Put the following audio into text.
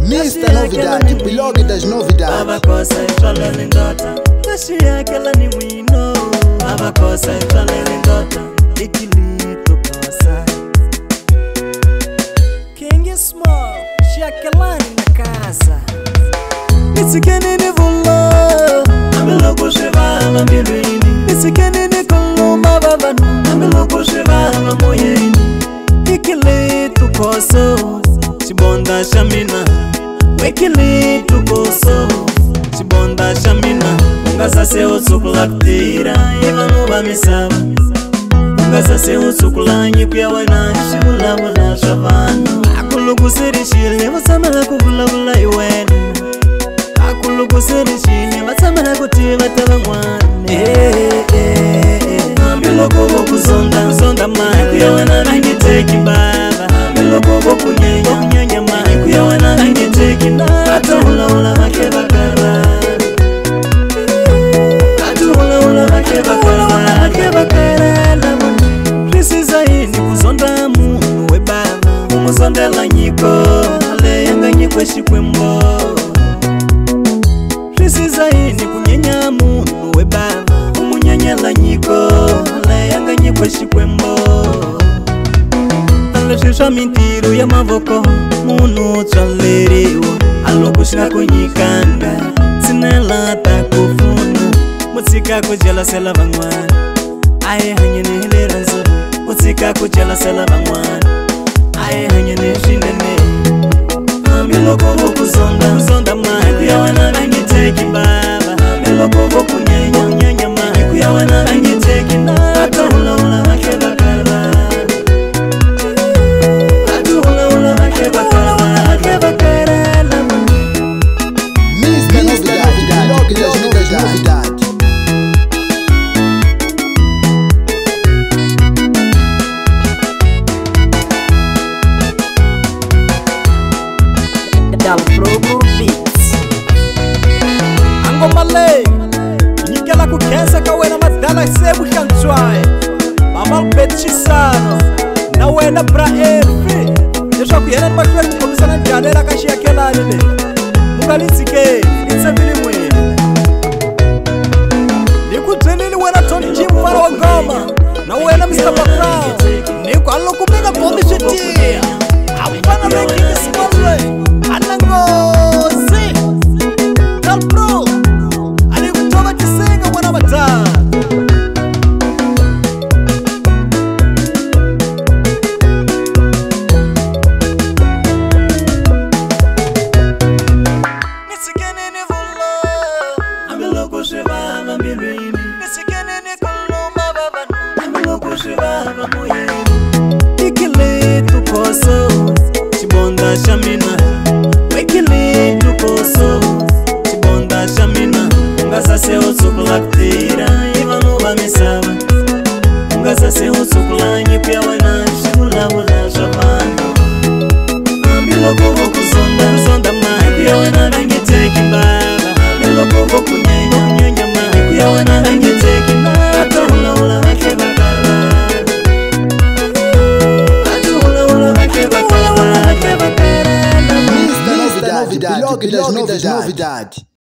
Mr. Novidade, blog das novidades. Abakosa itwala lindota, kashi yakela ni mwino. Abakosa itwala lindota, ikilito kosa. King is small, shakela na casa. Nisikeni ni vulo, ameloko sheva mambirini. Nisikeni ni kuluma babanu, ameloko sheva mamoyeni. Ikilito koso, chibonda shamina. Wekili tukoso, chibonda shamina. Ungaza se usukula kutira, ivanu bamisaba. Ungaza se usukula nyikuya wana, shibula wala shavano. Akulugu siri shili, wasamala kuvula vula iwenu. Akulugu siri shili, wasamala kutiva taba mwane. Amilo kubo kuzonda, uzonda mani. Nyikuya wana nangiteki baba. Amilo kubo kunyenya mani. Nyikuya wana nangiteki na. Atuhula ula make bakara. Atuhula ula make bakara. Make bakara la mani. Risi zaini kuzonda munu we baba. Umuzondela nyiko, ale yanga nyikwe shikwembo. Risi zaini kunyenya munu we baba. Umunyanyela nyiko, ale yanga nyikwe shikwembo. Aloshisha mintiru ya mavoko, munu chaleriwa. Alokushika kunyikanda, sinela takufuna. Mutsika kujela sela vangwana, aye hanyene hilera nzuru. Mutsika kujela sela vangwana, aye hanyene shinene. Amiloko voku zonda mani. Kuya wana nangiteki baba. Amiloko voku nyenya mani. Kuya wana nangiteki na. Atuhula ula make bakara. Atuhula ula make bakara. Make bakara la mani. Mr. Novidade, blog das novidades. Dal Promo Beats. Angomale Nikela kukesa kawena madala sebu shanchwae. Mama petchisano na wena bra efi. Yesha kuyena nipashwe kukomisana njadera kashi ya kela nile. Mungalitike Nitsabili mwe Nikutenini wena Tony G mfara wa Goma. Na wena Mr. Bakra. Niku alo kupega komishetia. Apana making a small way. Anangozi Dal Pro alikutoka Chisenga mwana mata. Nisikeni ni vulo, ameloko sheva mambirini. Nisikeni ni kuluma babanu, ameloko sheva mamoyeni. Ikili tukoso, chibonda shamina. Wekili tukoso, chibonda shamina. Ungaza se usukula kutira, ivanu bamisaba. Ungaza se usukula nyikuya wana, shibula wala shavano. Amilo kubo kuzonda mani. Kuya wana nangiteki baba. Amilo kubo kunyenya mani. Kuya wana nangiteki na. Atuhula ula make bakara. Atuhula ula make bakara. Make bakara. Mr. Novidade, blog das novidades.